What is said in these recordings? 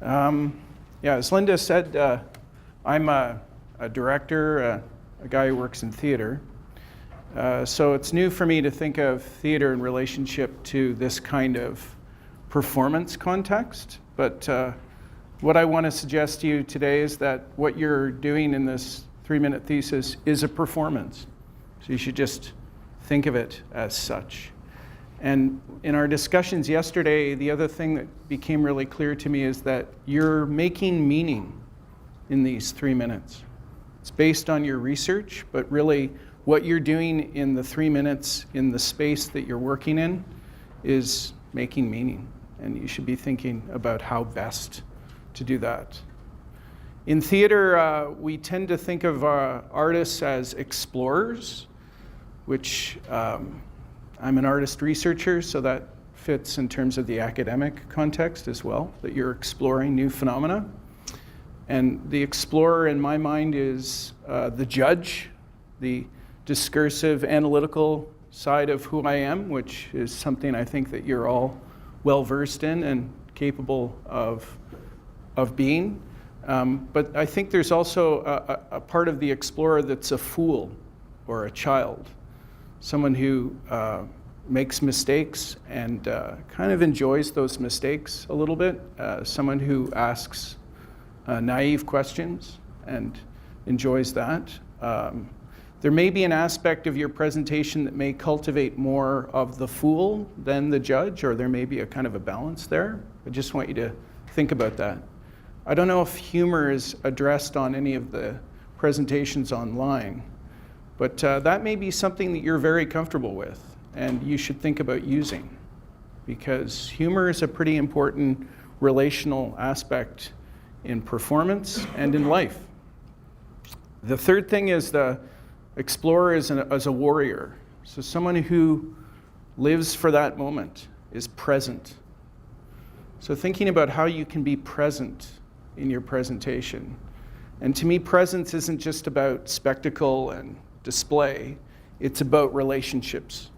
Yeah, as Linda said, I'm a director, a guy who works in theater. So it's new for me to think of theater in relationship to this kind of performance context. But what I want to suggest to you today is that what you're doing in this 3-minute thesis is a performance. So you should just think of it as such. And in our discussions yesterday, the other thing that became really clear to me is that you're making meaning in these 3 minutes. It's based on your research, but really what you're doing in the 3 minutes in the space that you're working in is making meaning. And you should be thinking about how best to do that. In theater, we tend to think of artists as explorers, which I'm an artist researcher, so that fits in terms of the academic context as well, that you're exploring new phenomena. And the explorer in my mind is the judge, the discursive, analytical side of who I am, which is something I think that you're all well versed in and capable of being. But I think there's also a part of the explorer that's a fool or a child, someone who makes mistakes and kind of enjoys those mistakes a little bit, someone who asks naive questions and enjoys that. There may be an aspect of your presentation that may cultivate more of the fool than the judge, or there may be a kind of a balance there. I just want you to think about that. I don't know if humor is addressed on any of the presentations online, but that may be something that you're very comfortable with and you should think about using, because humor is a pretty important relational aspect in performance and in life. The third thing is the explorer is as a warrior. So someone who lives for that moment, is present. So thinking about how you can be present in your presentation. And to me, presence isn't just about spectacle and display, it's about relationships.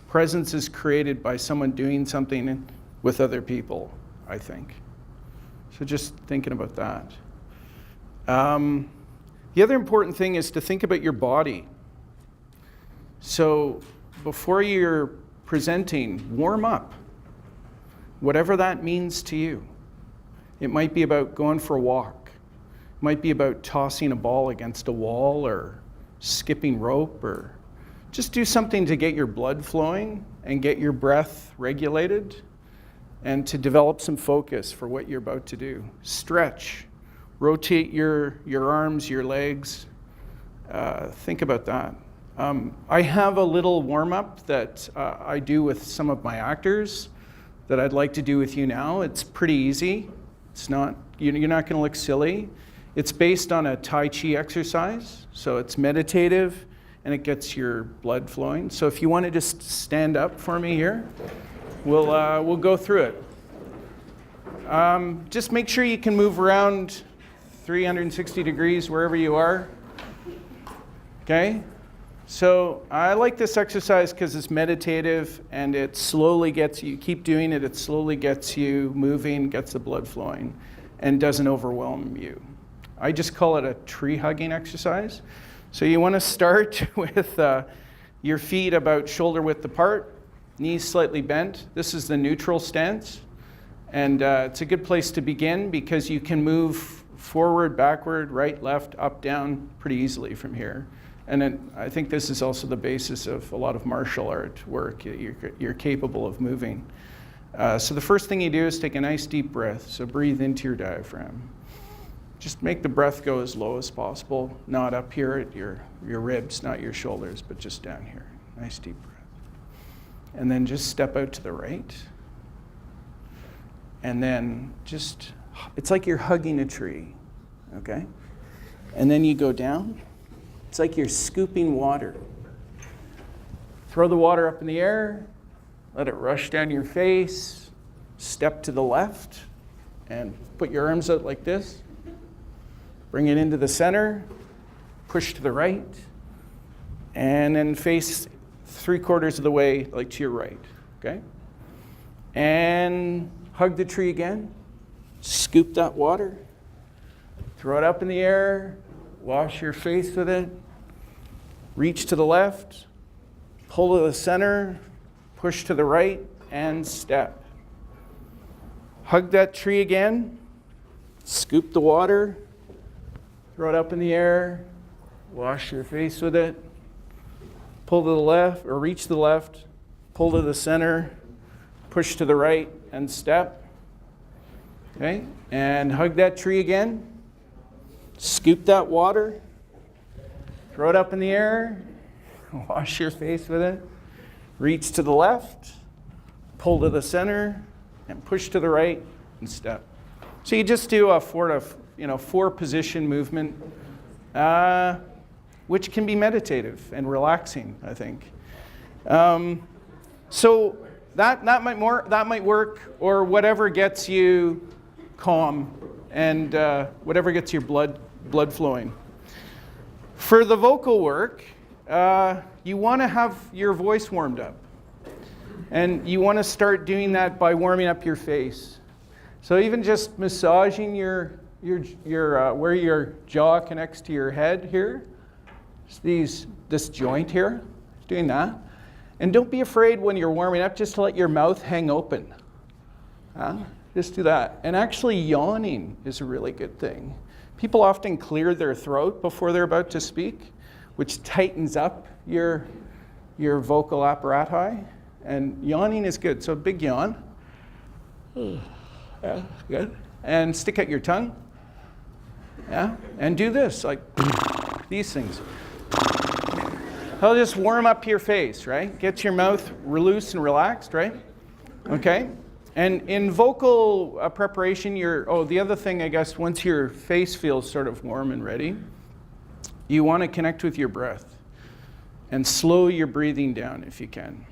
Presence is created by someone doing something with other people, I think. So just thinking about that. The other important thing is to think about your body. So before you're presenting, warm up, whatever that means to you. It might be about going for a walk. It might be about tossing a ball against a wall or skipping rope, or just do something to get your blood flowing and get your breath regulated and to develop some focus for what you're about to do. Stretch, rotate your arms, your legs. Think about that. I have a little warm-up that I do with some of my actors that I'd like to do with you now. It's pretty easy. It's not, you're not going to look silly. It's based on a Tai Chi exercise, so it's meditative and it gets your blood flowing. So if you want to just stand up for me here, we'll go through it. Just make sure you can move around 360 degrees wherever you are. Okay? So I like this exercise because it's meditative and it slowly gets you, keep doing it, it slowly gets you moving, gets the blood flowing, and doesn't overwhelm you. I just call it a tree hugging exercise. So you want to start with your feet about shoulder width apart, knees slightly bent. This is the neutral stance. And it's a good place to begin because you can move forward, backward, right, left, up, down pretty easily from here. And then I think this is also the basis of a lot of martial art work. You're capable of moving. So the first thing you do is take a nice deep breath. So breathe into your diaphragm. Just make the breath go as low as possible, not up here at your ribs, not your shoulders, but just down here. Nice deep breath. And then just step out to the right. And then just, it's like you're hugging a tree, okay? And then you go down. It's like you're scooping water. Throw the water up in the air, let it rush down your face, step to the left, and put your arms out like this. Bring it into the center, push to the right, and then face 3/4 of the way, like to your right, okay? And hug the tree again. Scoop that water. Throw it up in the air. Wash your face with it. Reach to the left. Pull to the center. Push to the right. And step. Hug that tree again. Scoop the water. Throw it up in the air. Wash your face with it. Pull to the left, or reach to the left. Pull to the center. Push to the right and step. Okay, and hug that tree again. Scoop that water. Throw it up in the air. Wash your face with it. Reach to the left. Pull to the center. And push to the right and step. So you just do a four position movement, which can be meditative and relaxing, I think. So that might work, or whatever gets you calm and whatever gets your blood flowing. For the vocal work, you want to have your voice warmed up. And you want to start doing that by warming up your face. So even just massaging your where your jaw connects to your head here, this joint here, doing that. And don't be afraid when you're warming up just to let your mouth hang open. Just do that. And actually yawning is a really good thing. People often clear their throat before they're about to speak, which tightens up your vocal apparati. And yawning is good. So a big yawn. Yeah, good. And stick out your tongue. Yeah. And do this, like these things. I'll just warm up your face, right? Get your mouth loose and relaxed, right? Okay. And in vocal preparation, the other thing, I guess, once your face feels sort of warm and ready, you want to connect with your breath and slow your breathing down if you can.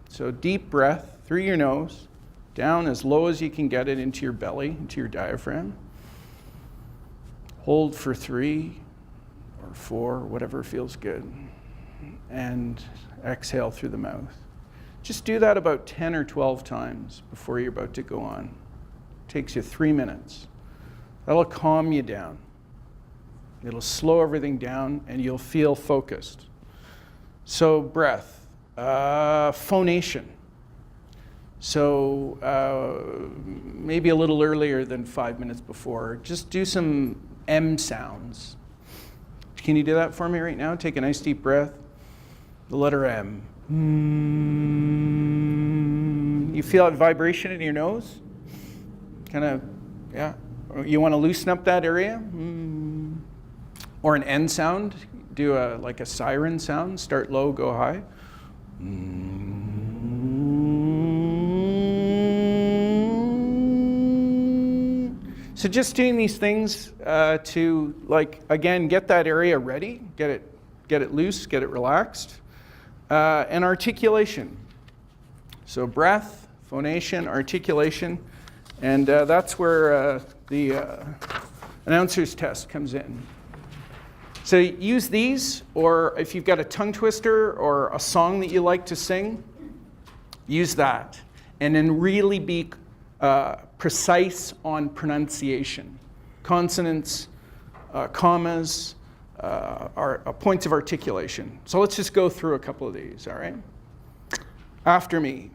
So deep breath through your nose, down as low as you can get it into your belly, into your diaphragm. Hold for 3 or 4, whatever feels good. And exhale through the mouth. Just do that about 10 or 12 times before you're about to go on. It takes you 3 minutes. That'll calm you down. It'll slow everything down and you'll feel focused. So breath. Phonation. So maybe a little earlier than 5 minutes before. Just do some M sounds. Can you do that for me right now? Take a nice deep breath. The letter M. You feel that vibration in your nose? Kind of, yeah. You want to loosen up that area? Or an N sound. Do like a siren sound. Start low, go high. So just doing these things to, like, again, get that area ready, get it loose, get it relaxed, and articulation. So breath, phonation, articulation, and that's where the announcer's test comes in. So use these, or if you've got a tongue twister or a song that you like to sing, use that. And then really be precise on pronunciation. Consonants, commas, are points of articulation. So let's just go through a couple of these, all right? After me.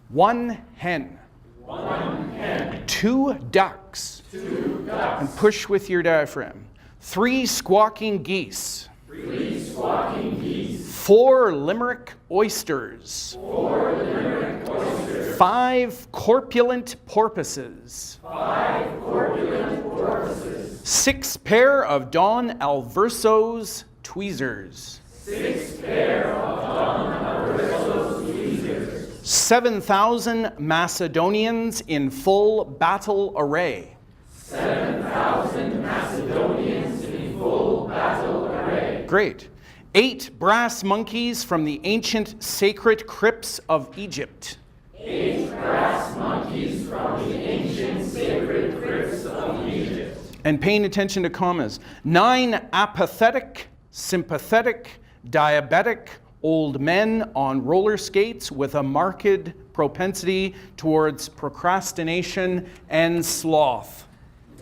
1 hen. 1 hen. 2 ducks. 2 ducks. And push with your diaphragm. 3 squawking geese. 3 squawking geese. 4 limerick oysters. 4 limerick oysters. 5 corpulent porpoises. 5 corpulent porpoises. 6 pair of Don Alverso's tweezers. 6 pair of Don Alverso's tweezers. 7,000 Macedonians in full battle array. 7,000 Macedonians in full battle array. Great. 8 brass monkeys from the ancient sacred crypts of Egypt. 8 brass monkeys from the ancient sacred crypts of Egypt. And paying attention to commas. 9 apathetic, sympathetic, diabetic, old men on roller skates with a marked propensity towards procrastination and sloth.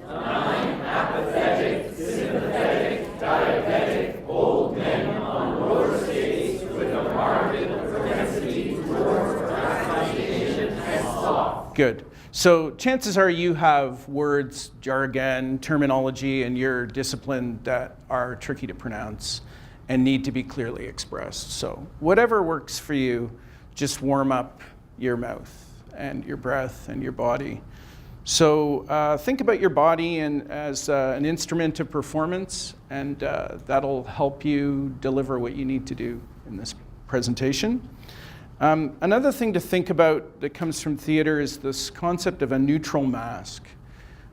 9 apathetic, sympathetic, diabetic, old men on roller skates with a marked propensity towards procrastination and sloth. Good. So chances are you have words, jargon, terminology in your discipline that are tricky to pronounce and need to be clearly expressed. So whatever works for you, just warm up your mouth and your breath and your body. So think about your body as an instrument of performance, and that'll help you deliver what you need to do in this presentation. Another thing to think about that comes from theater is this concept of a neutral mask.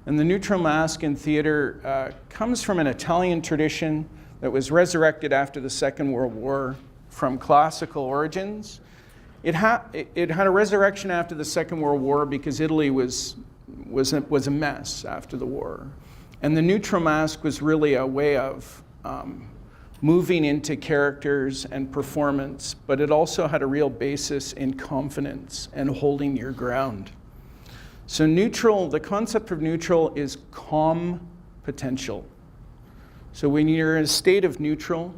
And the neutral mask in theater comes from an Italian tradition that was resurrected after the Second World War from classical origins. It had a resurrection after the Second World War because Italy was a mess after the war. And the neutral mask was really a way of moving into characters and performance, but it also had a real basis in confidence and holding your ground. So neutral, the concept of neutral is calm potential. So when you're in a state of neutral,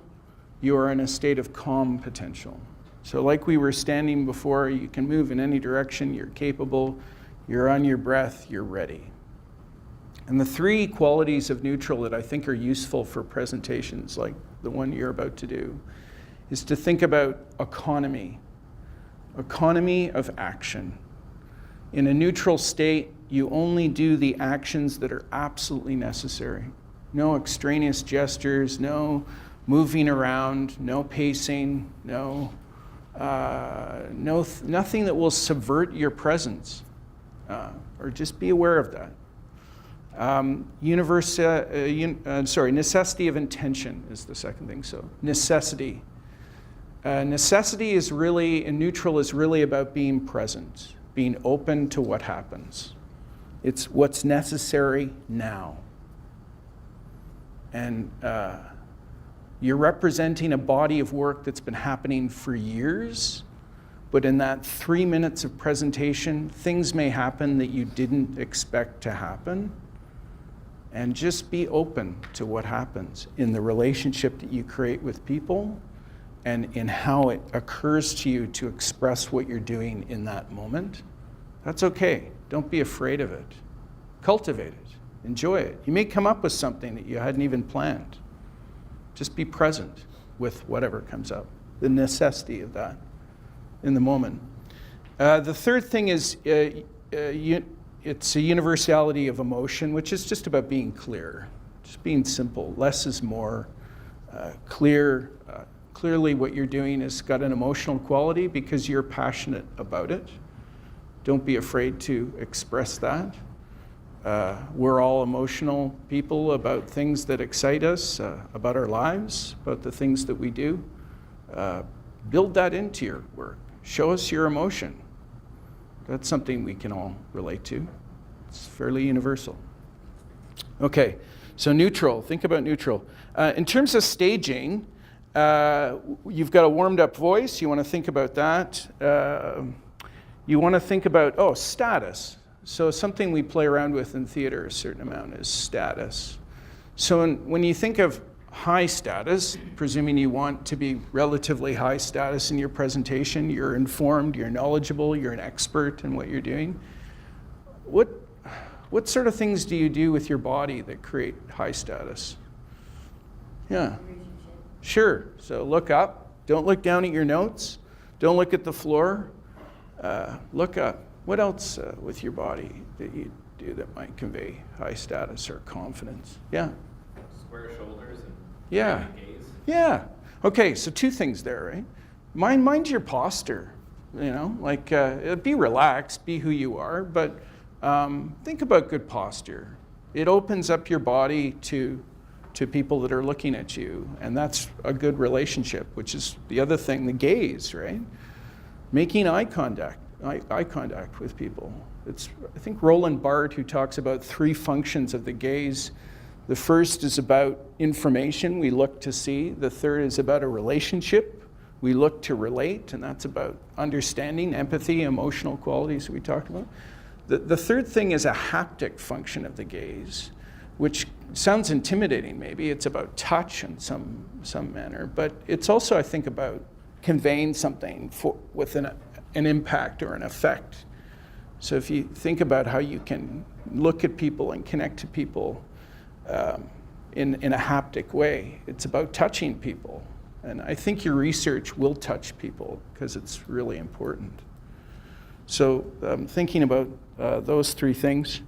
you are in a state of calm potential. So like we were standing before, you can move in any direction, you're capable, you're on your breath, you're ready. And the 3 qualities of neutral that I think are useful for presentations like the one you're about to do is to think about economy of action. In a neutral state, you only do the actions that are absolutely necessary. No extraneous gestures, no moving around, no pacing, nothing that will subvert your presence, or just be aware of that. Necessity of intention is the second thing. So necessity. Necessity is really, in neutral, is really about being present, being open to what happens. It's what's necessary now. And you're representing a body of work that's been happening for years, but in that 3 minutes of presentation, things may happen that you didn't expect to happen. And just be open to what happens in the relationship that you create with people and in how it occurs to you to express what you're doing in that moment. That's okay. Don't be afraid of it. Cultivate it. Enjoy it. You may come up with something that you hadn't even planned. Just be present with whatever comes up. The necessity of that in the moment. The third thing is it's a universality of emotion, which is just about being clear, just being simple. Less is more. Clearly what you're doing has got an emotional quality because you're passionate about it. Don't be afraid to express that. We're all emotional people about things that excite us, about our lives, about the things that we do. Build that into your work. Show us your emotion. That's something we can all relate to. It's fairly universal. Okay, so neutral. Think about neutral. In terms of staging, you've got a warmed up voice. You want to think about that. You want to think about, status. So something we play around with in theater a certain amount is status. So when you think of high status, presuming you want to be relatively high status in your presentation, you're informed, you're knowledgeable, you're an expert in what you're doing. What sort of things do you do with your body that create high status? Yeah. Sure. So look up. Don't look down at your notes. Don't look at the floor. Look up. What else with your body that you do that might convey high status or confidence? Yeah. Square shoulders and yeah. gaze. Yeah. Okay, so 2 things there, right? Mind your posture. Be relaxed, be who you are, but think about good posture. It opens up your body to people that are looking at you, and that's a good relationship, which is the other thing, the gaze, right? Making eye contact with people. I think Roland Barthes, who talks about 3 functions of the gaze. The first is about information we look to see. The third is about a relationship We look to relate, and that's about understanding, empathy, emotional qualities we talked about. The third thing is a haptic function of the gaze, which sounds intimidating maybe. It's about touch in some manner, but it's also, I think, about conveying something with an impact or an effect. So if you think about how you can look at people and connect to people in a haptic way, it's about touching people. And I think your research will touch people because it's really important. So thinking about those three things.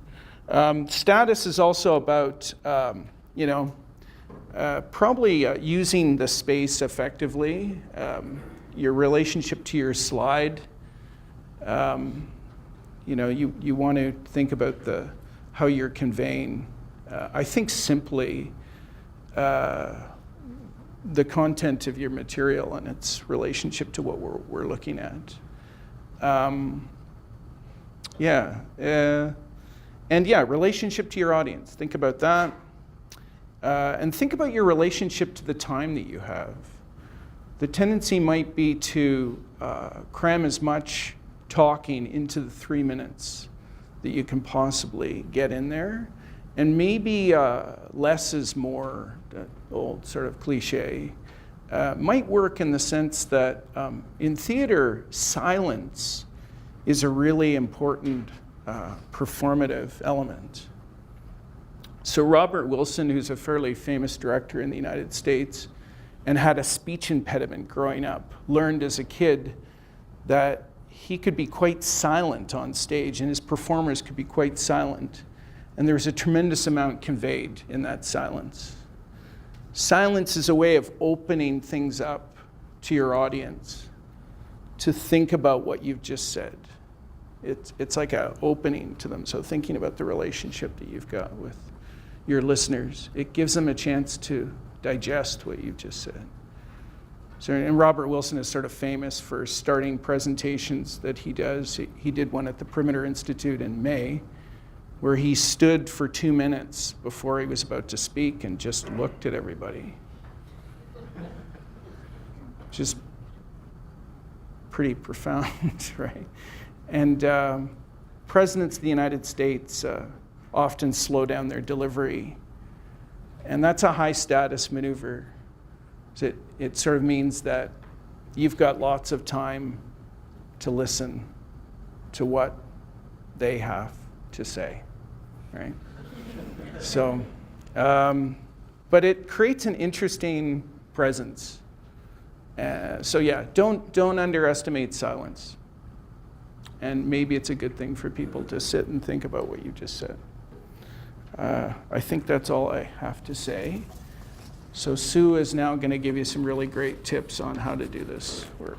Status is also about, probably using the space effectively, your relationship to your slide. You want to think about how you're conveying, I think simply, the content of your material and its relationship to what we're looking at. Relationship to your audience. Think about that. And think about your relationship to the time that you have. The tendency might be to cram as much talking into the 3 minutes that you can possibly get in there. And maybe less is more, that old sort of cliche, might work in the sense that in theater, silence is a really important performative element. So Robert Wilson, who's a fairly famous director in the United States and had a speech impediment growing up, learned as a kid that he could be quite silent on stage and his performers could be quite silent. And there's a tremendous amount conveyed in that silence. Silence is a way of opening things up to your audience to think about what you've just said. It's like an opening to them. So thinking about the relationship that you've got with your listeners, it gives them a chance to digest what you've just said. So, and Robert Wilson is sort of famous for starting presentations that he does. He did one at the Perimeter Institute in May, where he stood for 2 minutes before he was about to speak and just looked at everybody. Just pretty profound, right? And presidents of the United States often slow down their delivery. And that's a high status maneuver. It sort of means that you've got lots of time to listen to what they have to say, right? So, but it creates an interesting presence. Don't underestimate silence. And maybe it's a good thing for people to sit and think about what you just said. I think that's all I have to say. So Sue is now going to give you some really great tips on how to do this work.